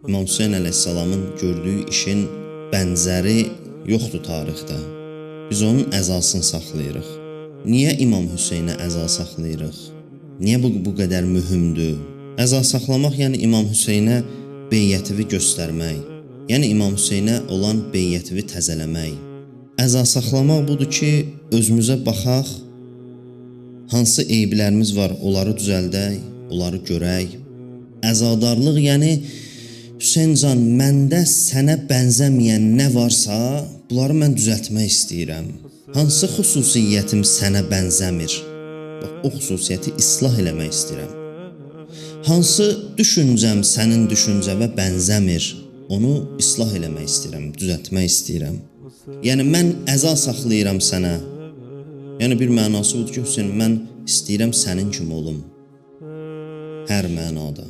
İmam Hüseyn əleyhissalamın gördüyü işin bənzəri yoxdur tarixdə. Biz onun əzasını saxlayırıq. Niyə İmam Hüseynə əza saxlayırıq? Niyə bu qədər mühümdür? Əza saxlamaq, yəni İmam Hüseynə beyyətivi göstərmək, yəni İmam Hüseynə olan beyyətivi təzələmək. Əza saxlamaq budur ki, özümüzə baxaq, hansı eyblərimiz var, onları düzəldək, onları görək. Əzadarlıq, yəni Hüseyncan, məndə sənə bənzəməyən nə varsa, bunları mən düzəltmək istəyirəm. Hansı xüsusiyyətim sənə bənzəmir? Bax, o xüsusiyyəti islah eləmək istəyirəm. Hansı düşüncəm sənin düşüncəvə bənzəmir? Onu islah eləmək istəyirəm, düzəltmək istəyirəm. Yəni, mən əza saxlayıram sənə. Yəni, bir mənası budur ki, Hüseyn, mən istəyirəm sənin kimi olum. Hər mənada.